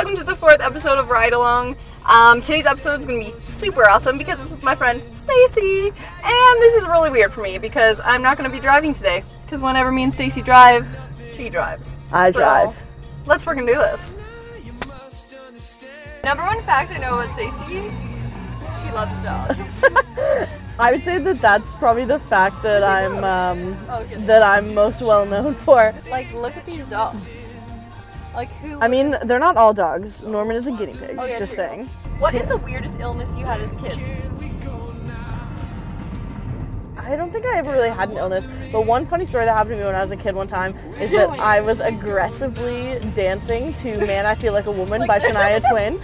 welcome to the 4th episode of Ride Along. Today's episode is going to be super awesome because it's with my friend Stacey, and this is really weird for me because I'm not going to be driving today, because whenever me and Stacey drive, she drives. I drive. Let's freaking do this. Number one fact I know about Stacey, she loves dogs. I would say that that's probably the fact that I'm most well known for. Like, look at these dogs. Like, who? I mean, they're not all dogs. Norman is a guinea pig. Oh, yeah, just true. saying. What is the weirdest illness you had as a kid? I don't think I ever really had an illness, but one funny story that happened to me when I was a kid one time is that I was aggressively dancing to Man I Feel Like a Woman by Shania Twain.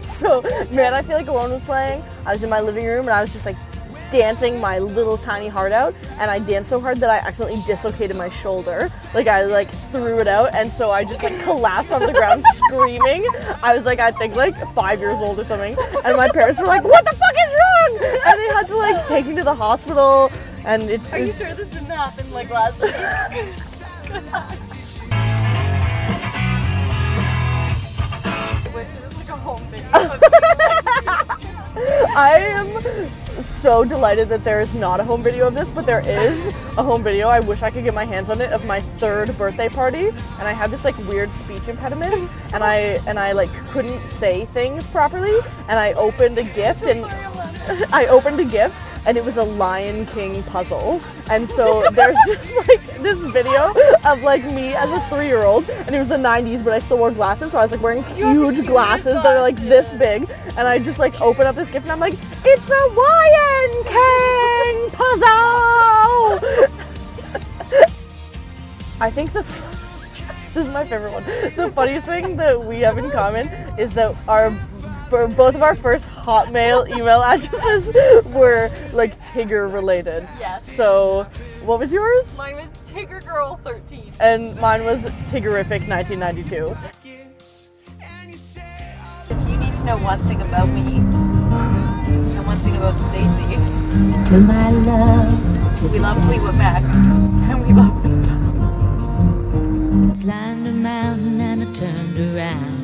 So Man I Feel Like a Woman was playing, I was in my living room and I was just like dancing my little tiny heart out, and I danced so hard that I accidentally dislocated my shoulder. Like I like threw it out, and so I just like collapsed on the ground screaming. I was like, I think like 5 years old or something, and my parents were like, "What the fuck is wrong?" And they had to like take me to the hospital. And Are you sure this didn't happen like last week? It's like a home video. I am so delighted that there is not a home video of this, but there is a home video. I wish I could get my hands on it, of my 3rd birthday party, and I had this like weird speech impediment, and I like couldn't say things properly, and I opened a gift, and I opened a gift, and it was a Lion King puzzle. And so there's just like this video of like me as a 3-year-old, and it was the 90s, but I still wore glasses, so I was like wearing huge glasses that are like this big, and I just like open up this gift and I'm like, it's a Lion King puzzle! I think this is my favorite one. The funniest thing that we have in common is that both of our first Hotmail email addresses were like Tigger related. Yes. So, what was yours? Mine was TiggerGirl13. And mine was Tiggerific 1992. If you need to know one thing about me, and one thing about Stacey, To my love, we love Fleetwood Mac, and we love this song. climbed a mountain and I turned around,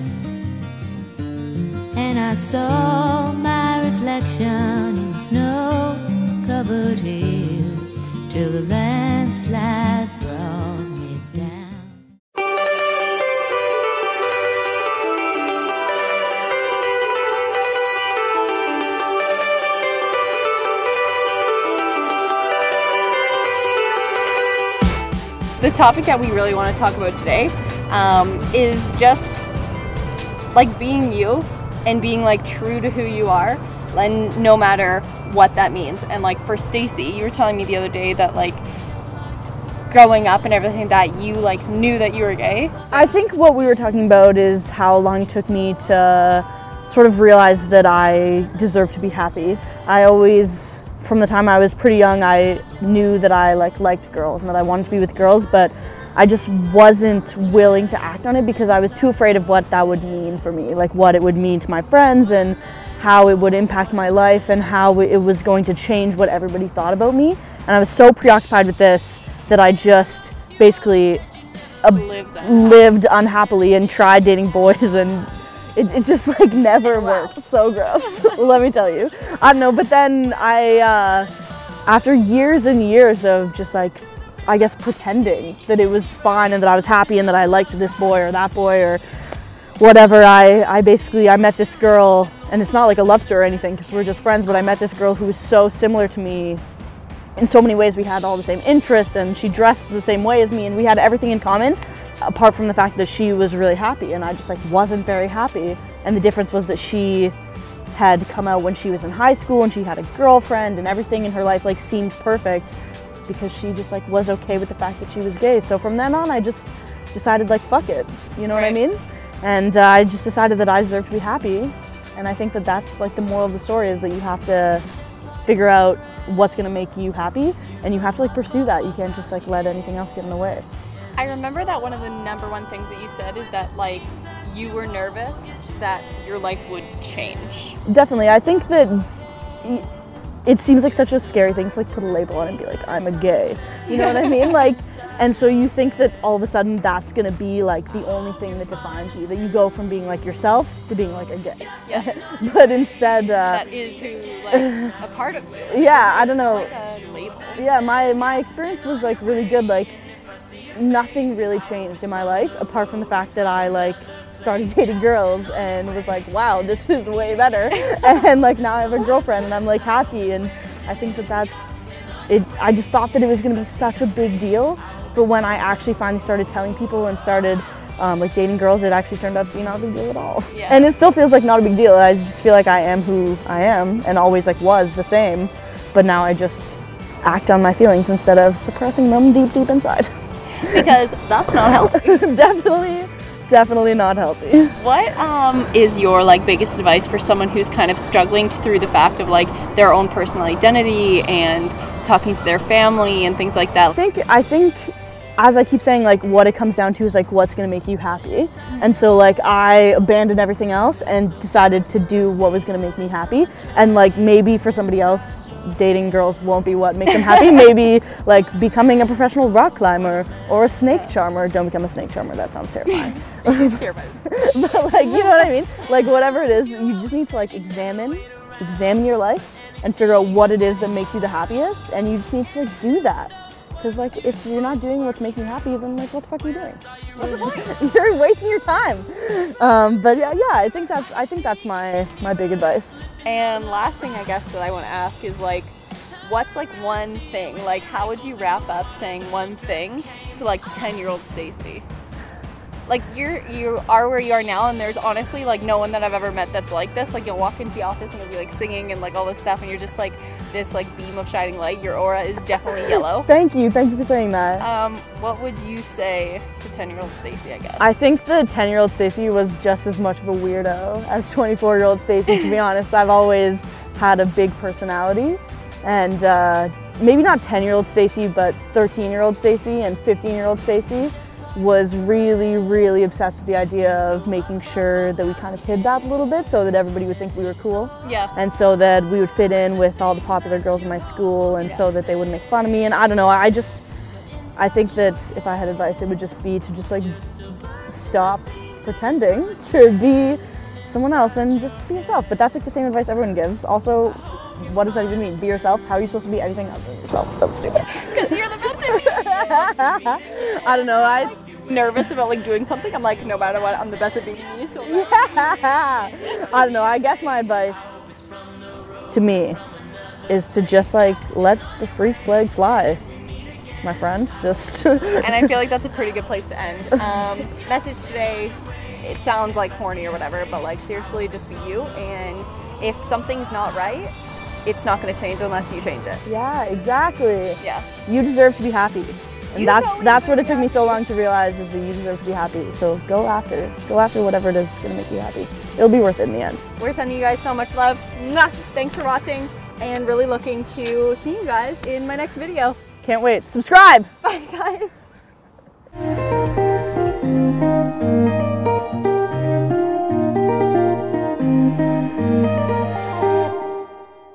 and I saw my reflection in snow-covered hills till the landslide brought me down. The topic that we really want to talk about today is just like being you and being like true to who you are, and no matter what that means. And like for Stacey, you were telling me the other day that like growing up and everything that you like knew that you were gay. I think what we were talking about is how long it took me to sort of realize that I deserve to be happy. I always, from the time I was pretty young, I knew that I liked girls and that I wanted to be with girls, but I just wasn't willing to act on it because I was too afraid of what that would mean for me, like what it would mean to my friends and how it would impact my life and how it was going to change what everybody thought about me. And I was so preoccupied with this that I just basically lived unhappily and tried dating boys, and it just like never worked. So gross. Let me tell you. I don't know, but then after years and years of just like, I guess, pretending that it was fine and that I was happy and that I liked this boy or that boy or whatever, I met this girl, and it's not like a love story or anything because we're just friends, but I met this girl who was so similar to me in so many ways. We had all the same interests, and she dressed the same way as me, and we had everything in common apart from the fact that she was really happy and I just like wasn't very happy. And the difference was that she had come out when she was in high school and she had a girlfriend, and everything in her life like seemed perfect because she just like was okay with the fact that she was gay. So from then on I just decided like fuck it, you know what I mean? And I just decided that I deserve to be happy, and I think that that's like the moral of the story, is that you have to figure out what's gonna make you happy, and you have to like pursue that. You can't just like let anything else get in the way. I remember that one of the #1 things that you said is that like you were nervous that your life would change. Definitely. I think that it seems like such a scary thing to like put a label on and be like, I'm a gay. You know what I mean? Like, And so you think that all of a sudden that's gonna be like the only thing that defines you, that you go from being like yourself to being like a gay. Yeah. But instead, that is who, like, a part of you. yeah, I don't know. Like a label. Yeah, my experience was like really good. Like nothing really changed in my life apart from the fact that I like started dating girls and was like, wow, this is way better. And like now I have a girlfriend and I'm like happy, and I think that that's it. I just thought that it was gonna be such a big deal, but when I actually finally started telling people and started like dating girls, it actually turned out to be not a big deal at all. Yeah. And it still feels like not a big deal. I just feel like I am who I am and always like was the same, but now I just act on my feelings instead of suppressing them deep inside. Because that's not healthy. Definitely not healthy. What is your like biggest advice for someone who's kind of struggling through the fact of like their own personal identity and talking to their family and things like that? I think as I keep saying, like what it comes down to is like what's gonna make you happy. And so like I abandoned everything else and decided to do what was gonna make me happy. And like maybe for somebody else, dating girls won't be what makes them happy. Maybe like becoming a professional rock climber or a snake charmer. Don't become a snake charmer, that sounds terrifying. But like, you know what I mean? Like whatever it is, you just need to like examine your life and figure out what it is that makes you the happiest, and you just need to like do that. Because like if you're not doing what's making you happy, then like what the fuck are you doing? What's the point? You're wasting your time. But yeah, I think that's my big advice. And last thing I guess that I want to ask is like, what's like one thing? Like how would you wrap up saying one thing to like 10-year-old Stacey? Like you are where you are now, and there's honestly like no one that I've ever met that's like this. Like you'll walk into the office and you'll be like singing and like all this stuff, and you're just like this like beam of shining light. Your aura is definitely yellow. Thank you for saying that. What would you say to 10-year-old Stacey, I guess? I think the 10-year-old Stacey was just as much of a weirdo as 24-year-old Stacey, to be honest. I've always had a big personality, and maybe not 10-year-old Stacey, but 13-year-old Stacey and 15-year-old Stacey was really obsessed with the idea of making sure that we kind of hid that a little bit so that everybody would think we were cool. Yeah. And so that we would fit in with all the popular girls in my school, and so that they wouldn't make fun of me. And I don't know, I think that if I had advice, it would just be to just like stop pretending to be someone else and just be yourself. But that's like the same advice everyone gives. Also, what does that even mean? Be yourself? How are you supposed to be anything other than yourself? That's stupid. Because you're the best at me. I don't know, I'm nervous about like doing something. I'm like, no matter what, I'm the best at being me. So I don't know, I guess my advice to me is to just like let the freak flag fly, my friend. Just and I feel like that's a pretty good place to end. Message today, it sounds like corny or whatever, but like seriously, just be you. And if something's not right, it's not going to change unless you change it. Yeah, exactly. Yeah. You deserve to be happy. And that's what it took me so long to realize, is that you deserve to be happy. So go after whatever it is going to make you happy. It'll be worth it in the end. We're sending you guys so much love. Mwah! Thanks for watching, and really looking to see you guys in my next video. Can't wait. Subscribe! Bye guys.